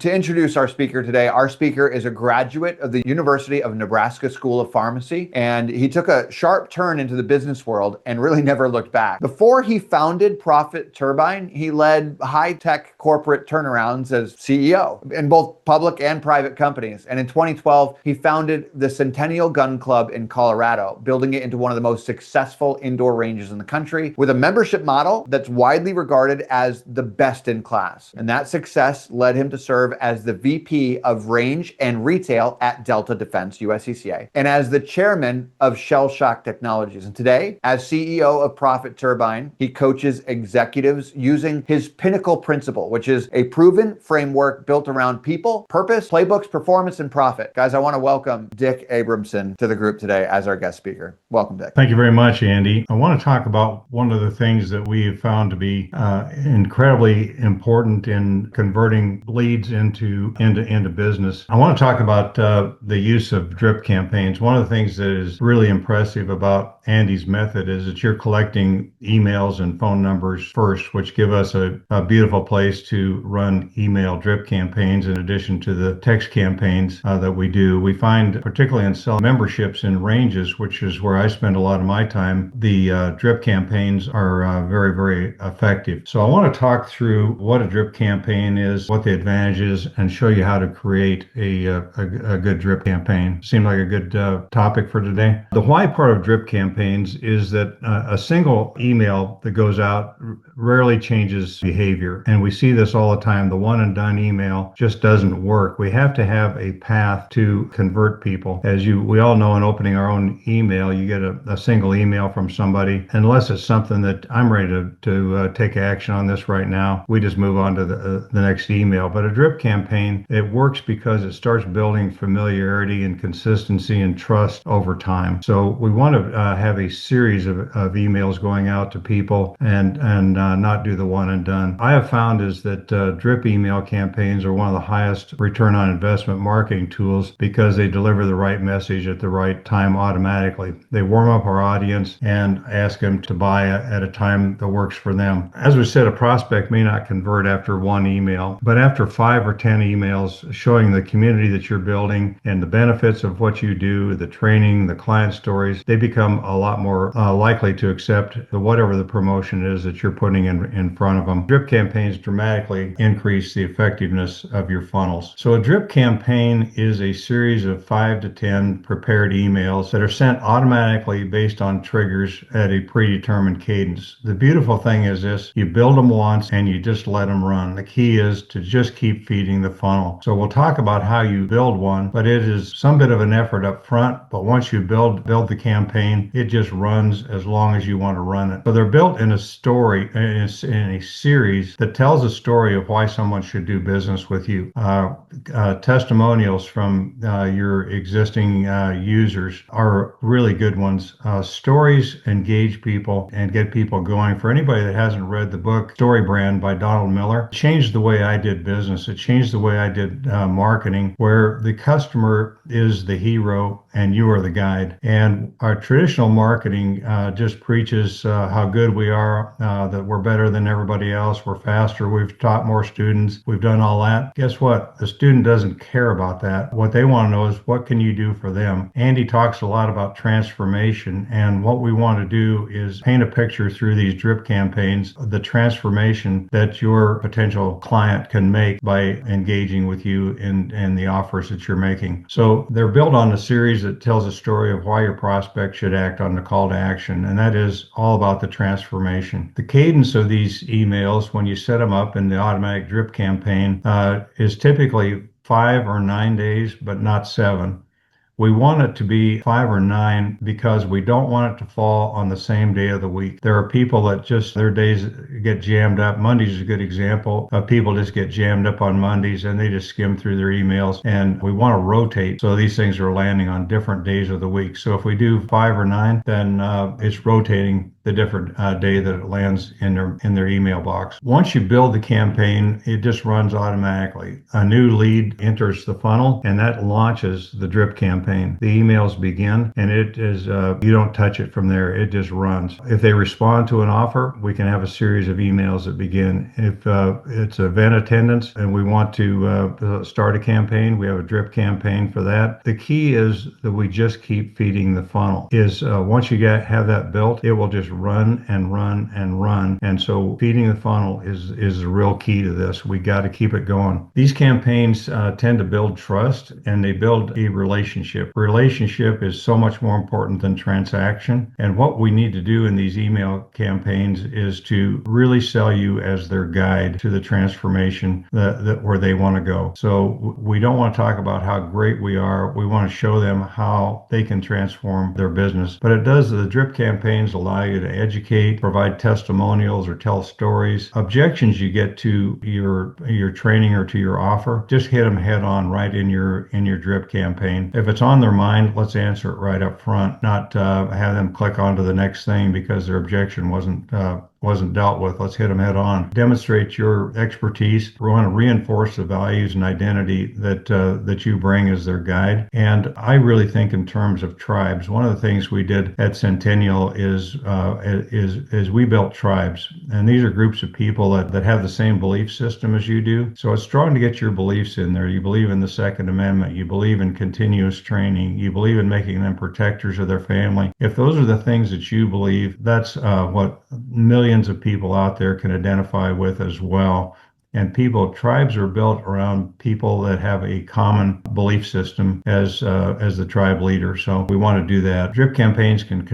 To introduce our speaker today, our speaker is a graduate of the University of Nebraska School of Pharmacy, and he took a sharp turn into the business world and really never looked back. Before he founded Profit Turbine, he led high-tech corporate turnarounds as CEO in both public and private companies. And in 2012, he founded the Centennial Gun Club in Colorado, building it into one of the most successful indoor ranges in the country with a membership model that's widely regarded as the best in class. And that success led him to serve as the VP of Range and Retail at Delta Defense, USCCA, and as the chairman of Shell Shock Technologies. And today, as CEO of Profit Turbine, he coaches executives using his Pinnacle Principle, which is a proven framework built around people, purpose, playbooks, performance, and profit. Guys, I want to welcome Dick Abramson to the group today as our guest speaker. Welcome, Dick. Thank you very much, Andy. I want to talk about one of the things that we have found to be incredibly important in converting leads into business. I want to talk about the use of drip campaigns. One of the things that is really impressive about Andy's method is that you're collecting emails and phone numbers first, which give us a beautiful place to run email drip campaigns in addition to the text campaigns that we do. We find, particularly in selling memberships in ranges, which is where I spend a lot of my time, the drip campaigns are very, very effective. So I want to talk through what a drip campaign is, what the advantage is, and show you how to create a good drip campaign. Seemed like a good topic for today. The why part of drip campaigns is that a single email that goes out rarely changes behavior. And we see this all the time. The one and done email just doesn't work. We have to have a path to convert people. We all know, in opening our own email, you get a single email from somebody. Unless it's something that I'm ready to take action on this right now, we just move on to the next email. But a drip campaign, it works because it starts building familiarity and consistency and trust over time. So we want to have a series of emails going out to people and not do the one and done. I have found is that drip email campaigns are one of the highest return on investment marketing tools because they deliver the right message at the right time automatically. They warm up our audience and ask them to buy at a time that works for them. As we said, a prospect may not convert after one email, but after 5 or 10 emails showing the community that you're building and the benefits of what you do, the training, the client stories, they become a lot more likely to accept whatever the promotion is that you're putting in front of them. Drip campaigns dramatically increase the effectiveness of your funnels. So a drip campaign is a series of 5 to 10 prepared emails that are sent automatically based on triggers at a predetermined cadence. The beautiful thing is this: you build them once and you just let them run. The key is to just keep feeding the funnel. So we'll talk about how you build one, but it is some bit of an effort up front. But once you build the campaign, it just runs as long as you want to run it. So they're built in a story, in a series that tells a story of why someone should do business with you. Testimonials from your existing users are really good ones. Stories engage people and get people going. For anybody that hasn't read the book Story Brand by Donald Miller, it changed the way I did business. It changed the way I did marketing, where the customer is the hero and you are the guide. And our traditional marketing just preaches how good we are, that we're better than everybody else, we're faster, we've taught more students, we've done all that. Guess what? The student doesn't care about that. What they want to know is, what can you do for them? Andy talks a lot about transformation, and what we want to do is paint a picture through these drip campaigns, the transformation that your potential client can make by engaging with you in the offers that you're making. So they're built on a series that tells a story of why your prospect should act on the call to action, and that is all about the transformation. The cadence of these emails, when you set them up in the automatic drip campaign, is typically 5 or 9 days, but not 7. We want it to be 5 or 9 because we don't want it to fall on the same day of the week. There are people that just, their days get jammed up. Monday's is a good example of people just get jammed up on Mondays and they just skim through their emails, and we want to rotate so these things are landing on different days of the week. So if we do 5 or 9, then it's rotating the different day that it lands in their email box. Once you build the campaign, it just runs automatically. A new lead enters the funnel, and that launches the drip campaign. The emails begin, and it is you don't touch it from there. It just runs. If they respond to an offer, we can have a series of emails that begin. If it's event attendance and we want to start a campaign, we have a drip campaign for that. The key is that we just keep feeding the funnel. Once you have that built, it will just run and run and run. And so feeding the funnel is the real key to this. We got to keep it going. These campaigns tend to build trust, and they build a relationship. Relationship is so much more important than transaction. And what we need to do in these email campaigns is to really sell you as their guide to the transformation that where they want to go. So we don't want to talk about how great we are. We want to show them how they can transform their business. But the drip campaigns allow you to educate, provide testimonials, or tell stories. Objections you get to your training or to your offer, just hit them head on right in your drip campaign. If it's on their mind, let's answer it right up front, not have them click on to the next thing because their objection wasn't dealt with. Let's hit them head on. Demonstrate your expertise. We want to reinforce the values and identity that you bring as their guide. And I really think in terms of tribes. One of the things we did at Centennial is we built tribes, and these are groups of people that have the same belief system as you do. So it's strong to get your beliefs in there. You believe in the Second Amendment. You believe in continuous training. You believe in making them protectors of their family. If those are the things that you believe, that's what millions of people out there can identify with as well. And tribes are built around people that have a common belief system as the tribe leader. So we want to do that. Drip campaigns can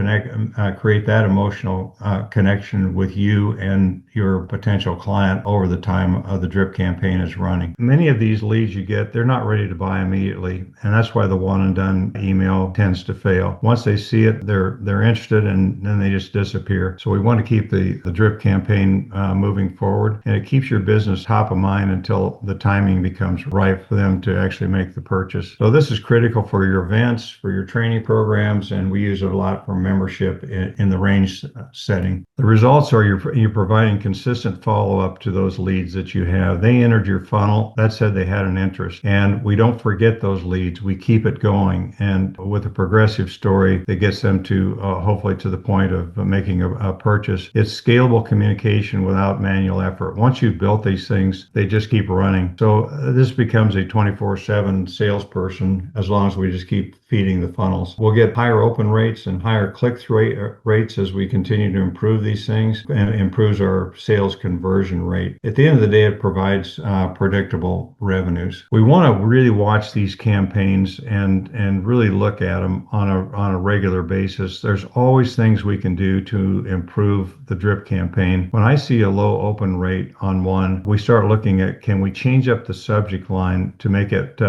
create that emotional connection with you and your potential client over the time of the drip campaign is running. Many of these leads you get, they're not ready to buy immediately, and that's why the one and done email tends to fail. Once they see it, they're interested, and then they just disappear. So we want to keep the drip campaign moving forward, and it keeps your business top of mind until the timing becomes right for them to actually make the purchase. So this is critical for your events, for your training programs, and we use it a lot for membership in the range setting. The results are you're providing consistent follow-up to those leads that you have. They entered your funnel. That said they had an interest. And we don't forget those leads. We keep it going. And with a progressive story that gets them to hopefully to the point of making a purchase, it's scalable communication without manual effort. Once you've built these things, they just keep running. So this becomes a 24/7 salesperson as long as we just keep feeding the funnels. We'll get higher open rates and higher click-through rates as we continue to improve these things, and it improves our sales conversion rate. At the end of the day, it provides predictable revenues. We want to really watch these campaigns and really look at them on a regular basis. There's always things we can do to improve the drip campaign. When I see a low open rate on one, we start looking at, can we change up the subject line to make it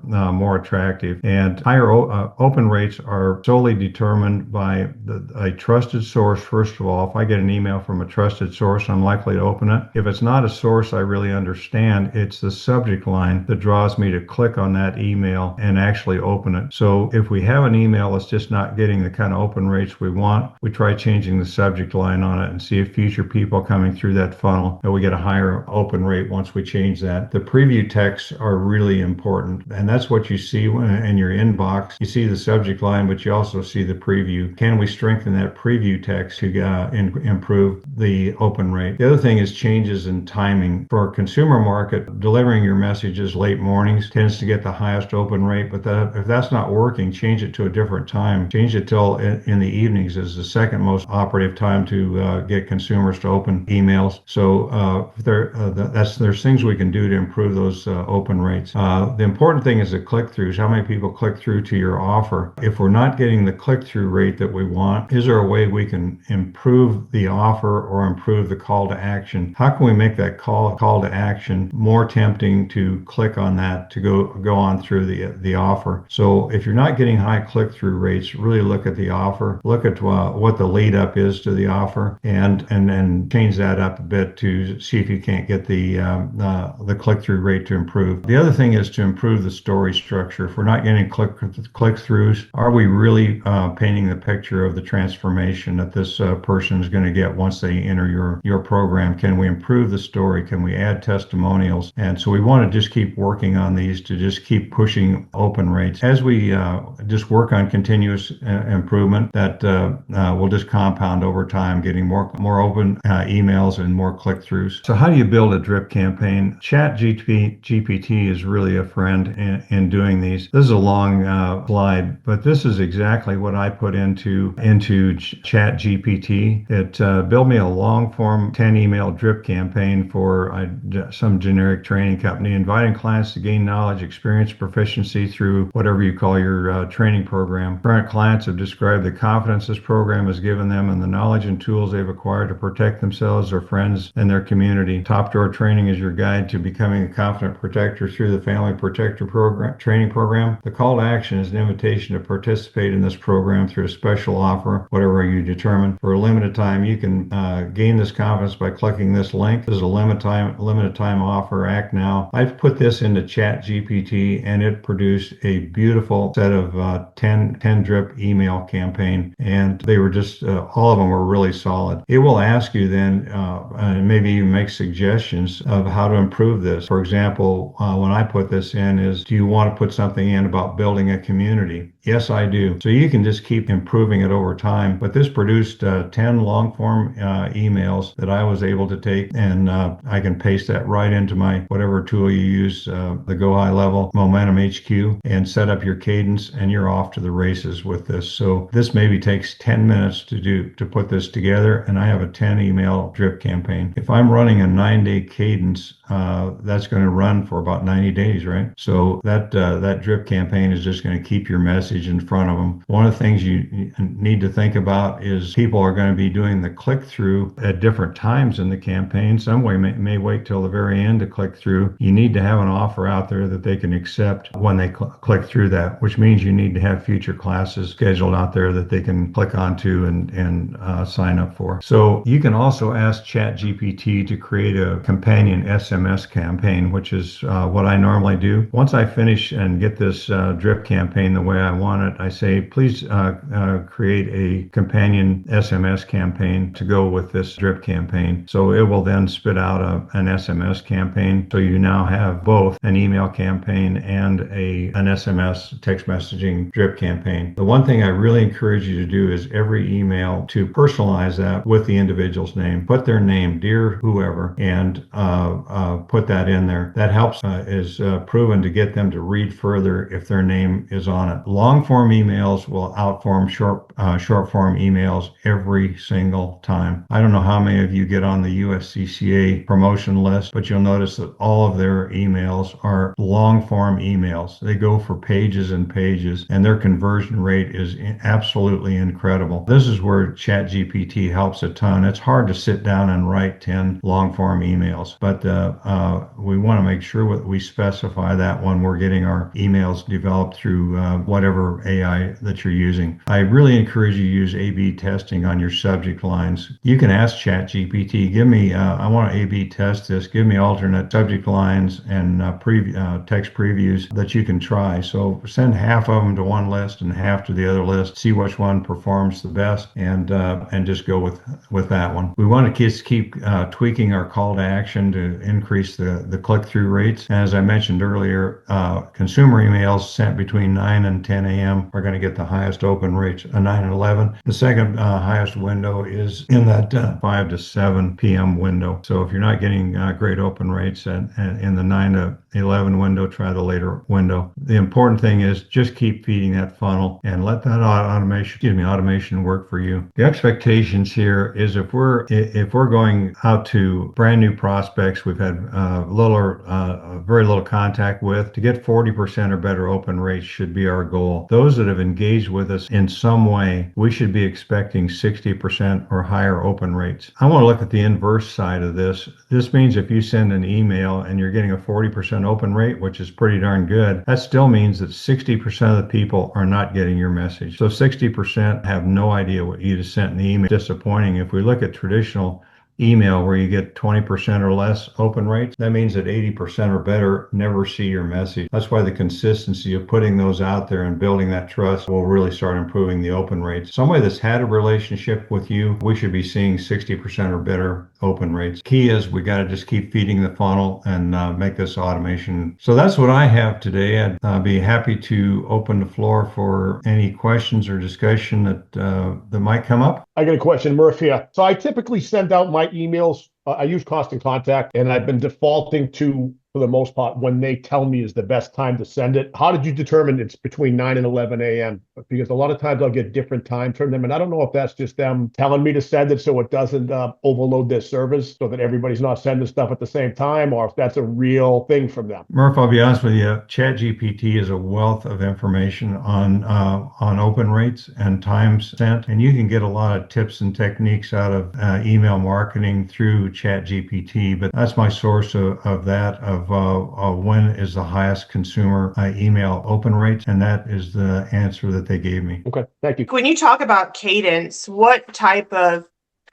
more attractive? And higher open rates are solely determined by a trusted source. First of all, if I get an email from a trusted source, I'm likely to open it. If it's not a source I really understand, it's the subject line that draws me to click on that email and actually open it. So if we have an email that's just not getting the kind of open rates we want, we try changing the subject line on it and see if future people coming through that funnel, that we get a higher open rate once we change that. The preview texts are really important, and that's what you see in your inbox. You see the subject line, but you also see the preview. Can we strengthen that preview text to improve the open rate? The other thing is changes in timing. For a consumer market, delivering your messages late mornings tends to get the highest open rate, but if that's not working, change it to a different time. Change it till in the evenings is the second most operative time to get consumers to open emails. So there's things we can do to improve those open rates. The important thing is the click-throughs. How many people click through to your offer? If we're not getting the click-through rate that we want, is there a way we can improve the offer or improve the call to action? How can we make that call to action more tempting to click on that to go on through the offer? So if you're not getting high click-through rates, really look at the offer, look at what the lead up is to the offer, and change that up a bit to see if you can't get the the click-through rate to improve. The other thing is to improve the story structure. If we're not getting click-throughs, are we really painting the picture of the transformation that this person is going to get once they enter your program? Can we improve the story? Can we add testimonials? And so we want to just keep working on these to just keep pushing open rates. As we just work on continuous improvement, that will just compound over time, getting more open emails and more click-throughs. So how do you build a drip campaign? ChatGPT is really a friend in doing these. This is a long slide, but this is exactly what I put into ChatGPT. It built me a long-form 10-email drip campaign for some generic training company, inviting clients to gain knowledge, experience, proficiency through whatever you call your training program. Current clients have described the confidence this program has given them and the knowledge and tools they've acquired to protect themselves, their friends, and their community. Top Drawer Training is your guide to becoming a confident protector through the Family Protector training program. The call to action is an invitation to participate in this program through a special offer, whatever you determine. For a limited time, you can gain this confidence by clicking this link. This is a limited time offer. Act now. I've put this into ChatGPT and it produced a beautiful set of 10 drip email campaign, and they were just all of them were really solid. It will ask you then and maybe even make suggestions of how to improve this. For example, when I put this in is, do you want to put something in about building a community? Yes, I do. So you can just keep improving it over time. But this produced 10 long form emails that I was able to take, and I can paste that right into my whatever tool you use, the Go High Level Momentum HQ, and set up your cadence, and you're off to the races with this. So this maybe takes 10 minutes to put this together, and I have a 10 email drip campaign. If I'm running a 9-day cadence, that's going to run for about 90 days, right? So that drip campaign is just going to keep your message in front of them. One of the things you need to think about is people are going to be doing the click through at different times in the campaign. Some may wait till the very end to click through. You need to have an offer out there that they can accept when they click through that, which means you need to have future classes scheduled out there that they can click onto and sign up for. So you can also ask ChatGPT to create a companion SMS campaign, which is what I normally do. Once I finish and get this drip campaign the way I want it, I say, please create a companion SMS campaign to go with this drip campaign. So it will then spit out an SMS campaign. So you now have both an email campaign and an SMS text messaging drip campaign. The one thing I really encourage you to do is every email to personalize that with the individual's name. Put their name, dear whoever, and put that in there. That helps, is proven to get them to read further if their name is on it. Long form emails will outform short form emails every single time. I don't know how many of you get on the USCCA promotion list, but you'll notice that all of their emails are long form emails. They go for pages and pages, and their conversion rate is absolutely incredible. This is where ChatGPT helps a ton. It's hard to sit down and write 10 long form emails, but we want to make sure that we specify that when we're getting our emails developed through whatever AI that you're using. I really encourage you to use A/B testing on your subject lines. You can ask ChatGPT, give me, I want to A/B test this, give me alternate subject lines and text previews that you can try. So send half of them to one list and half to the other list, see which one performs the best, and just go with that one. We want to just keep tweaking our call to action to increase the click-through rates. And as I mentioned earlier, consumer emails sent between 9 and 10 a.m. are going to get the highest open rates, 9 and 11. The second highest window is in that 5 to 7 p.m. window. So if you're not getting great open rates in the 9 to 11 window, try the later window. The important thing is just keep feeding that funnel and let that automation work for you. The expectations here is if we're going out to brand new prospects we've had very little contact with, to get 40% or better open rates should be our goal. Those that have engaged with us in some way, we should be expecting 60% or higher open rates. I want to look at the inverse side of this. This means if you send an email and you're getting a 40% open rate, which is pretty darn good, that still means that 60% of the people are not getting your message. So 60% have no idea what you just sent in the email. Disappointing. If we look at traditional email where you get 20% or less open rates, that means that 80% or better never see your message. That's why the consistency of putting those out there and building that trust will really start improving the open rates. Somebody that's had a relationship with you, we should be seeing 60% or better open rates. Key is we got to just keep feeding the funnel and make this automation. So that's what I have today. I'd be happy to open the floor for any questions or discussion that might come up. I got a question, Murph here. So I typically send out my emails. I use Constant Contact, and I've been defaulting to, for the most part, when they tell me is the best time to send it. How did you determine it's between 9 and 11 a.m.? Because a lot of times I'll get different times from them, and I don't know if that's just them telling me to send it so it doesn't overload their servers so that everybody's not sending stuff at the same time, or if that's a real thing from them. Murph, I'll be honest with you, ChatGPT is a wealth of information on open rates and times sent, and you can get a lot of tips and techniques out of email marketing through ChatGPT, but that's my source of when is the highest consumer email open rates, and that is the answer that they gave me. Okay, thank you. When you talk about cadence, what type of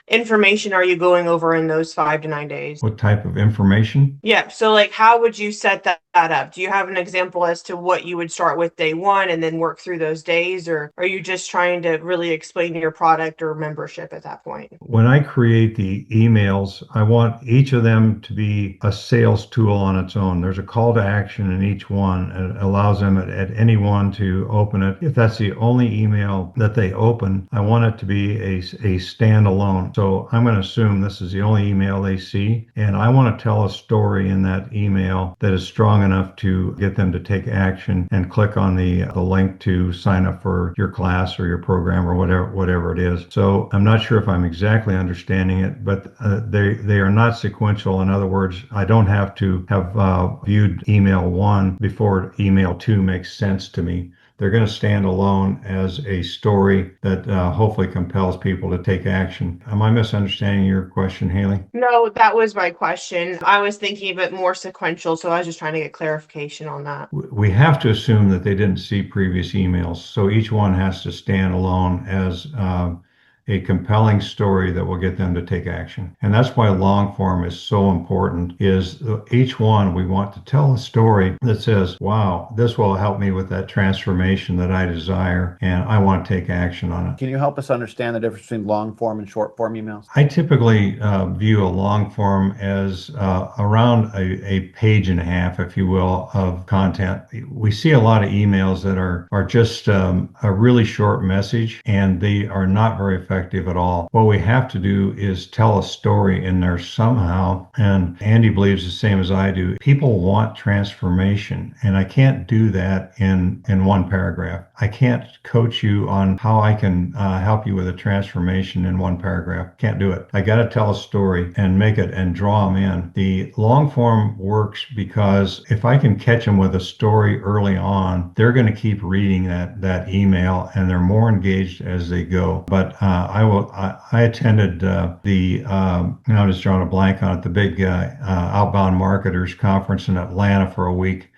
information are you going over in those 5 to 9 days? What type of information? Yeah. So like, how would you set that up? Do you have an example as to what you would start with day one and then work through those days? Or are you just trying to really explain your product or membership at that point? When I create the emails, I want each of them to be a sales tool on its own. There's a call to action in each one. It allows them at any one to open it. If that's the only email that they open, I want it to be a standalone. So I'm going to assume this is the only email they see, and I want to tell a story in that email that is strong enough to get them to take action and click on the link to sign up for your class or your program or whatever it is. So I'm not sure if I'm exactly understanding it, but they are not sequential. In other words, I don't have to have viewed email 1 before email 2 makes sense to me. They're going to stand alone as a story that hopefully compels people to take action. Am I misunderstanding your question, Haley? No, that was my question. I was thinking of it more sequential, so I was just trying to get clarification on that. We have to assume that they didn't see previous emails, so each one has to stand alone as a compelling story that will get them to take action. And that's why long form is so important, is each one we want to tell a story that says, wow, this will help me with that transformation that I desire, and I want to take action on it. Can you help us understand the difference between long form and short form emails? I typically view a long form as around a page and a half, if you will, of content. We see a lot of emails that are just a really short message, and they are not very effective at all. What we have to do is tell a story in there somehow, and Andy believes the same as I do. People want transformation, and I can't do that in one paragraph. I can't coach you on how I can help you with a transformation in one paragraph. Can't do it. I got to tell a story and make it and draw them in. The long form works because if I can catch them with a story early on, they're going to keep reading that email, and they're more engaged as they go. But I attended I'm just drawing a blank on it, the big Outbound Marketers Conference in Atlanta for a week,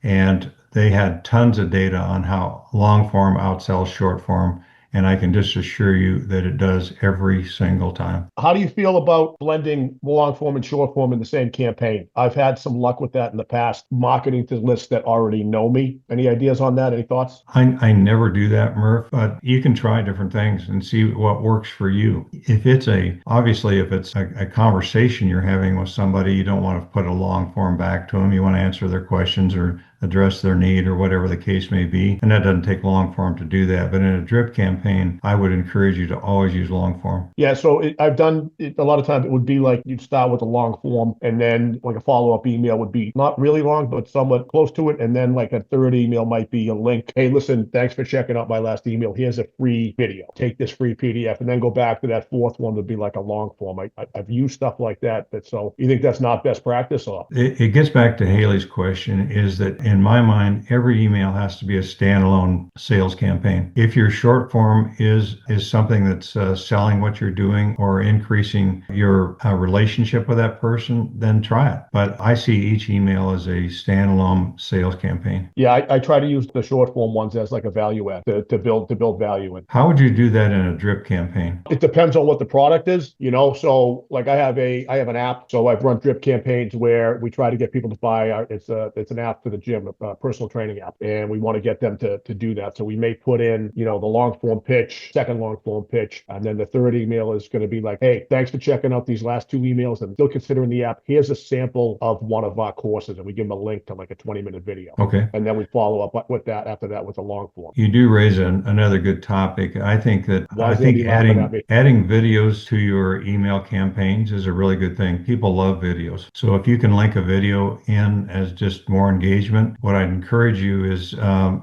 and they had tons of data on how long form outsells short form. And I can just assure you that it does every single time. How do you feel about blending long form and short form in the same campaign? I've had some luck with that in the past, marketing to lists that already know me. Any ideas on that? Any thoughts? I never do that, Murph, but you can try different things and see what works for you. If it's a conversation you're having with somebody, you don't want to put a long form back to them. You want to answer their questions or address their need or whatever the case may be. And that doesn't take long form to do that. But in a drip campaign, I would encourage you to always use long form. Yeah, so I've done it a lot of times. It would be like you'd start with a long form, and then like a follow-up email would be not really long, but somewhat close to it. And then like a third email might be a link. Hey, listen, thanks for checking out my last email. Here's a free video. Take this free PDF, and then go back to that fourth one would be like a long form. I've used stuff like that. But so you think that's not best practice, or? It gets back to Haley's question, is that in in my mind, every email has to be a standalone sales campaign. If your short form is something that's selling what you're doing or increasing your relationship with that person, then try it. But I see each email as a standalone sales campaign. Yeah, I try to use the short form ones as like a value add to build value in. How would you do that in a drip campaign? It depends on what the product is, you know. So like I have an app, so I've run drip campaigns where we try to get people to buy it's an app for the gym, a personal training app, and we want to get them to do that. So we may put in, you know, the long form pitch, second long form pitch, and then the third email is going to be like, hey, thanks for checking out these last two emails and still considering the app. Here's a sample of one of our courses, and we give them a link to like a 20-minute video. Okay. And then we follow up with that after that with a long form. You do raise another good topic. I think adding videos to your email campaigns is a really good thing. People love videos. So if you can link a video in as just more engagement, what I'd encourage you is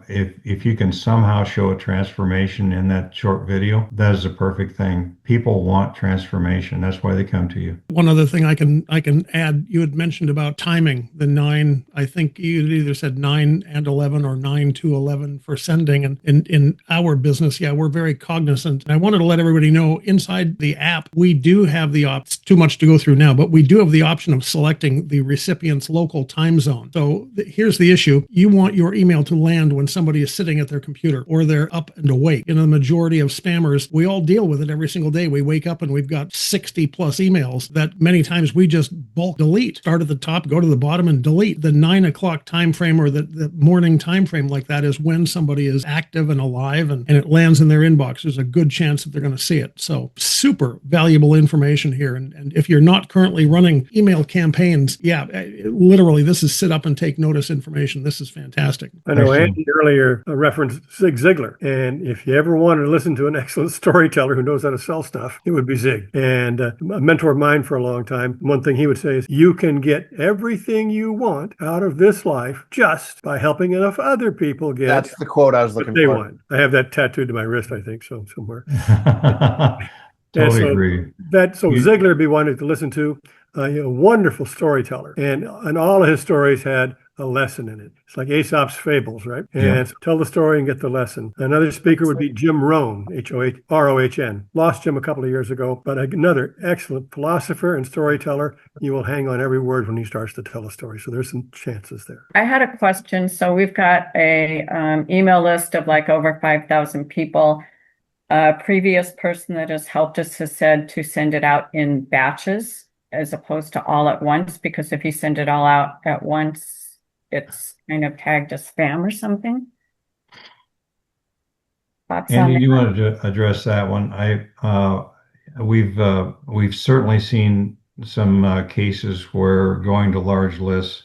if you can somehow show a transformation in that short video, that is a perfect thing. People want transformation. That's why they come to you. One other thing I can add, you had mentioned about timing, the 9, I think you either said 9 and 11 or 9 to 11 for sending. And in our business, yeah, we're very cognizant. And I wanted to let everybody know inside the app, we do have it's too much to go through now, but we do have the option of selecting the recipient's local time zone. So here's the issue. You want your email to land when somebody is sitting at their computer or they're up and awake. You know, the majority of spammers, we all deal with it every single day. We wake up and we've got 60 plus emails that many times we just bulk delete. Start at the top, go to the bottom and delete. The 9 o'clock time frame or the morning time frame like that is when somebody is active and alive and it lands in their inbox. There's a good chance that they're going to see it. So super valuable information here. And if you're not currently running email campaigns, yeah, literally this is sit up and take notice information. This is fantastic. I know Andy earlier referenced Zig Ziglar. And if you ever wanted to listen to an excellent storyteller who knows how to sell stuff, it would be Zig. And a mentor of mine for a long time, one thing he would say is, you can get everything you want out of this life just by helping enough other people get. That's the quote I was looking they for. want. I have that tattooed to my wrist, I think, so somewhere. Totally agree. Ziglar would be one to listen to. A wonderful storyteller, and all of his stories had a lesson in it. It's like Aesop's fables, right? And so tell the story and get the lesson. Another speaker would be Jim Rohn, Rohn. Lost Jim a couple of years ago, but another excellent philosopher and storyteller. You will hang on every word when he starts to tell a story. So there's some chances there. I had a question. So we've got a email list of like over 5,000 people. A previous person that has helped us has said to send it out in batches as opposed to all at once, because if you send it all out at once, it's kind of tagged as spam or something. Andy, do you want to address that one? We've certainly seen some cases where going to large lists,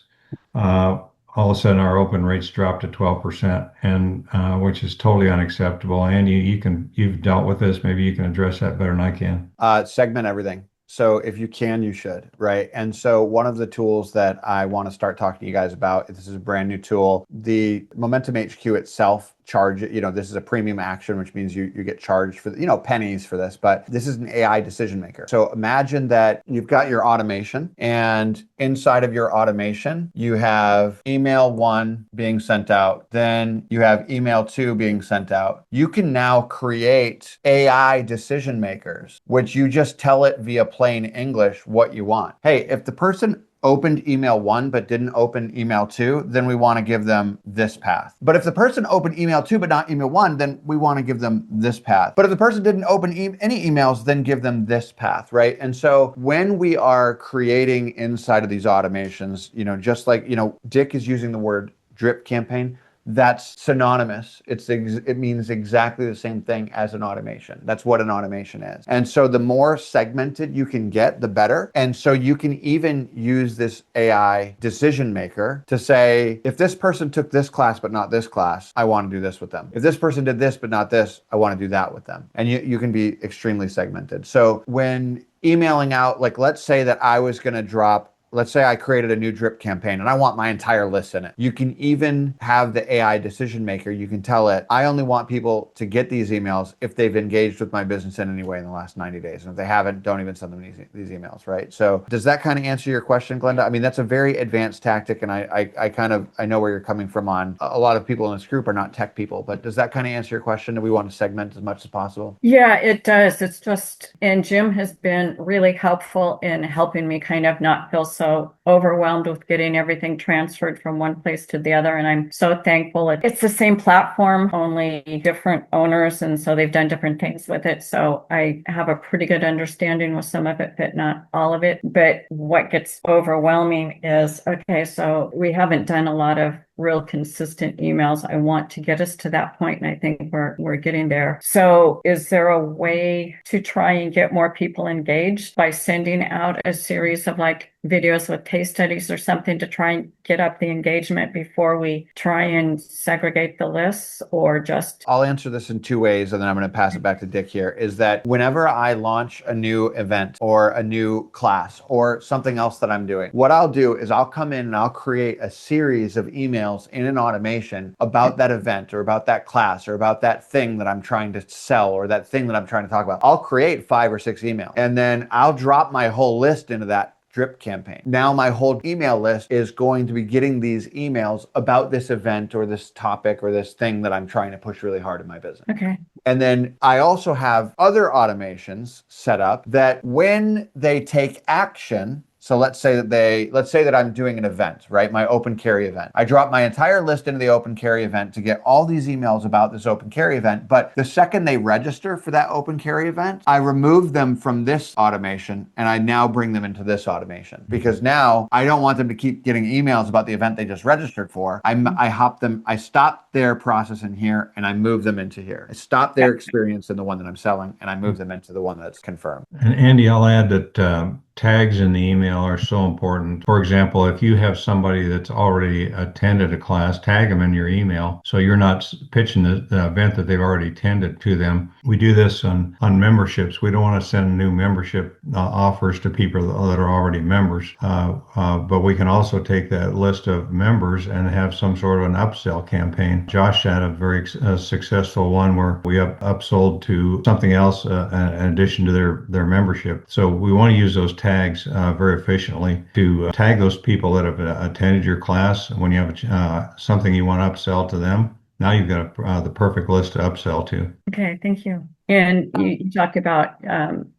all of a sudden our open rates drop to 12%, and which is totally unacceptable. Andy, you've dealt with this. Maybe you can address that better than I can. Segment everything. So if you can, you should, right? And so one of the tools that I want to start talking to you guys about, this is a brand new tool, the Momentum HQ itself this is a premium action, which means you get charged for, pennies for this, but this is an AI decision maker. So imagine that you've got your automation, and inside of your automation, you have email 1 being sent out. Then you have email 2 being sent out. You can now create AI decision makers, which you just tell it via plain English what you want. Hey, if the person opened email 1 but didn't open email 2, then we want to give them this path. But if the person opened email 2 but not email 1, then we want to give them this path. But if the person didn't open any emails, then give them this path, right? And so when we are creating inside of these automations, just like, Dick is using the word drip campaign, that's synonymous. It means exactly the same thing as an automation. That's what an automation is. And so the more segmented you can get, the better. And so you can even use this AI decision maker to say, if this person took this class but not this class, I want to do this with them. If this person did this but not this, I want to do that with them. And you can be extremely segmented. So when emailing out, like let's say that I was going to drop let's say I created a new drip campaign and I want my entire list in it. You can even have the AI decision maker. You can tell it, I only want people to get these emails if they've engaged with my business in any way in the last 90 days. And if they haven't, don't even send them these emails, right? So does that kind of answer your question, Glenda? I mean, that's a very advanced tactic. And I know where you're coming from on a lot of people in this group are not tech people, but does that kind of answer your question? Do we want to segment as much as possible? Yeah, it does. It's just, and Jim has been really helpful in helping me kind of not feel so overwhelmed with getting everything transferred from one place to the other. And I'm so thankful. It's the same platform, only different owners. And so they've done different things with it. So I have a pretty good understanding with some of it, but not all of it. But what gets overwhelming is, okay, so we haven't done a lot of real consistent emails. I want to get us to that point, and I think we're getting there. So is there a way to try and get more people engaged by sending out a series of like videos with case studies or something to try and get up the engagement before we try and segregate the lists, or just... I'll answer this in two ways, and then I'm going to pass it back to Dick here, is that whenever I launch a new event or a new class or something else that I'm doing, what I'll do is I'll come in and I'll create a series of emails in an automation about that event or about that class or about that thing that I'm trying to sell or that thing that I'm trying to talk about. I'll create 5 or 6 emails, and then I'll drop my whole list into that drip campaign. Now my whole email list is going to be getting these emails about this event or this topic or this thing that I'm trying to push really hard in my business. Okay. And then I also have other automations set up that when they take action, so let's say that I'm doing an event, right? My open carry event. I drop my entire list into the open carry event to get all these emails about this open carry event. But the second they register for that open carry event, I remove them from this automation and I now bring them into this automation, because now I don't want them to keep getting emails about the event they just registered for. I stop their process in here and I move them into here. I stop their experience in the one that I'm selling and I move them into the one that's confirmed. And Andy, I'll add that tags in the email are so important. For example, if you have somebody that's already attended a class, tag them in your email so you're not pitching the event that they've already attended to them. We do this on memberships. We don't want to send new membership offers to people that are already members, but we can also take that list of members and have some sort of an upsell campaign. Josh had a very successful one where we upsold to something else in addition to their membership. So we want to use those tags very efficiently to tag those people that have attended your class. When you have something you want to upsell to them, now you've got the perfect list to upsell to. Okay, thank you. And you talked about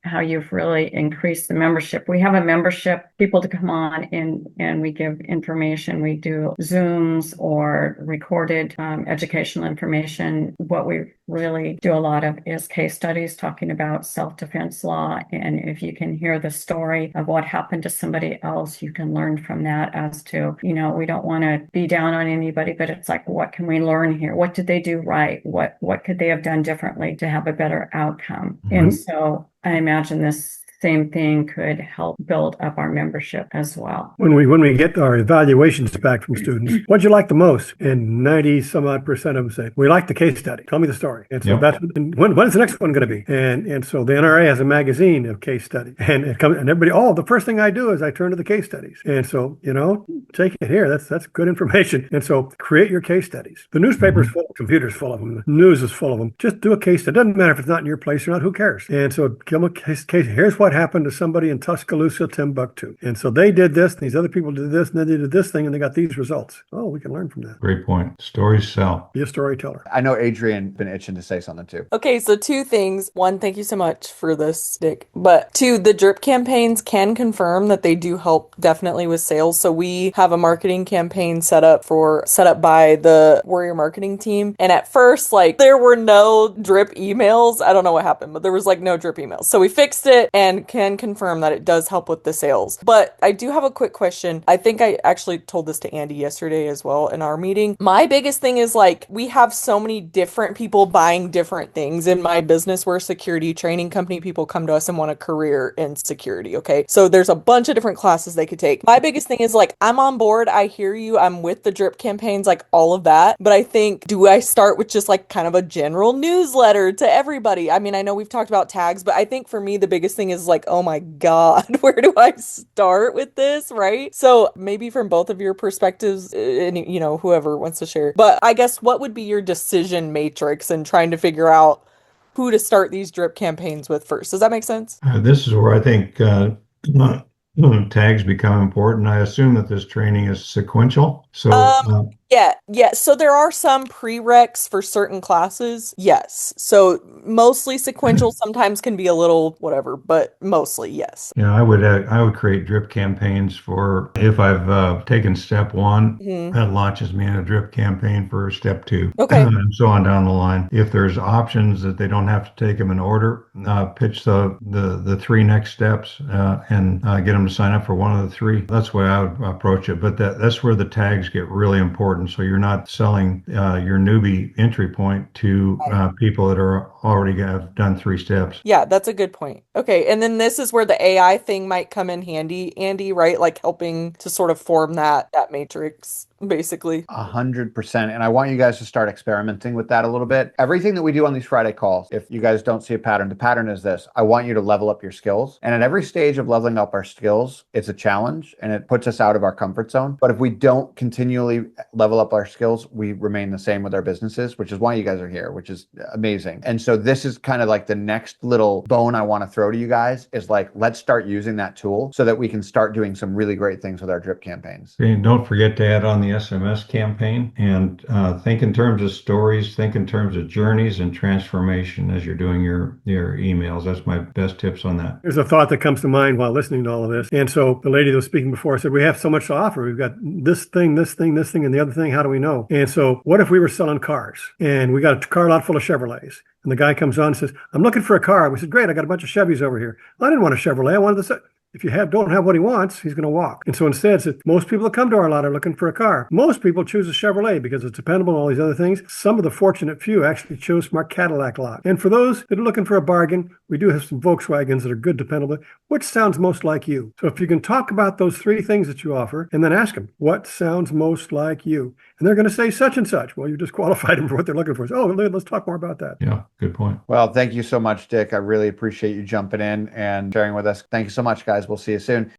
how you've really increased the membership. We have a membership, people to come on and we give information. We do Zooms or recorded educational information. What we really do a lot of is case studies talking about self-defense law. And if you can hear the story of what happened to somebody else, you can learn from that as to, we don't want to be down on anybody, but it's like, what can we learn here? What did they do right? What could they have done differently to have a better outcome? Mm-hmm. And so I imagine this same thing could help build up our membership as well. When we get our evaluations back from students, what'd you like the most? And 90 some odd percent of them say, we like the case study. Tell me the story. And so when's the next one going to be? And so the NRA has a magazine of case studies, and it comes, and everybody, the first thing I do is I turn to the case studies. And so, take it here. That's good information. And so create your case studies. The newspaper's full, computer's full of them. The news is full of them. Just do a case study. It doesn't matter if it's not in your place or not. Who cares? And so give them a case. Here's what happened to somebody in Tuscaloosa, Timbuktu. And so they did this, and these other people did this, and then they did this thing, and they got these results. Oh, we can learn from that. Great point. Stories sell. Be a storyteller. I know Adrian been itching to say something too. Okay, so 2 things. 1, thank you so much for this, Dick. But 2, the drip campaigns can confirm that they do help definitely with sales. So we have a marketing campaign set up by the Warrior marketing team. And at first, there were no drip emails. I don't know what happened, but there was no drip emails. So we fixed it and can confirm that it does help with the sales. But I do have a quick question. I think I actually told this to Andy yesterday as well in our meeting. My biggest thing is we have so many different people buying different things in my business. We're a security training company. People come to us and want a career in security. Okay. So there's a bunch of different classes they could take. My biggest thing is I'm on board. I hear you. I'm with the drip campaigns, all of that. But I think, do I start with just kind of a general newsletter to everybody? I mean, I know we've talked about tags, but I think for me, the biggest thing is was like, oh my God, where do I start with this? Right. So maybe from both of your perspectives, and whoever wants to share, but I guess what would be your decision matrix in trying to figure out who to start these drip campaigns with first? Does that make sense? This is where I think tags become important. I assume that this training is sequential. So, Yeah. So there are some prereqs for certain classes. Yes. So mostly sequential, sometimes can be a little whatever, but mostly yes. I would create drip campaigns for if I've taken step one, Mhm. that launches me in a drip campaign for step two, Okay. and so on down the line. If there's options that they don't have to take them in order, pitch the three next steps and get them to sign up for one of the three. That's the way I would approach it. But that's where the tags get really important. So you're not selling your newbie entry point to people that are already have done three steps. Yeah, that's a good point. Okay. And then this is where the AI thing might come in handy, Andy, right? Like helping to sort of form that matrix, basically. 100%. And I want you guys to start experimenting with that a little bit. Everything that we do on these Friday calls, if you guys don't see a pattern, the pattern is this. I want you to level up your skills. And at every stage of leveling up our skills, it's a challenge and it puts us out of our comfort zone. But if we don't continually level up our skills, we remain the same with our businesses, which is why you guys are here, which is amazing. And so this is kind of like the next little bone I want to throw to you guys is like, let's start using that tool so that we can start doing some really great things with our drip campaigns. And don't forget to add on the SMS campaign and think in terms of stories, think in terms of journeys and transformation as you're doing your emails. That's my best tips on that. There's a thought that comes to mind while listening to all of this. And so the lady that was speaking before said, we have so much to offer. We've got this thing, this thing, this thing, and the other thing. How do we know? And so what if we were selling cars and we got a car lot full of Chevrolets? And the guy comes on and says, I'm looking for a car. We said, great, I got a bunch of Chevys over here. I didn't want a Chevrolet. I wanted the... If you don't have what he wants, he's going to walk. And so instead, most people that come to our lot are looking for a car. Most people choose a Chevrolet because it's dependable and all these other things. Some of the fortunate few actually chose from our Cadillac lot. And for those that are looking for a bargain, we do have some Volkswagens that are good, dependable. Which sounds most like you? So if you can talk about those three things that you offer and then ask them, what sounds most like you? And they're going to say such and such. Well, you just qualified them for what they're looking for. So, let's talk more about that. Yeah, good point. Well, thank you so much, Dick. I really appreciate you jumping in and sharing with us. Thank you so much, guys. We'll see you soon.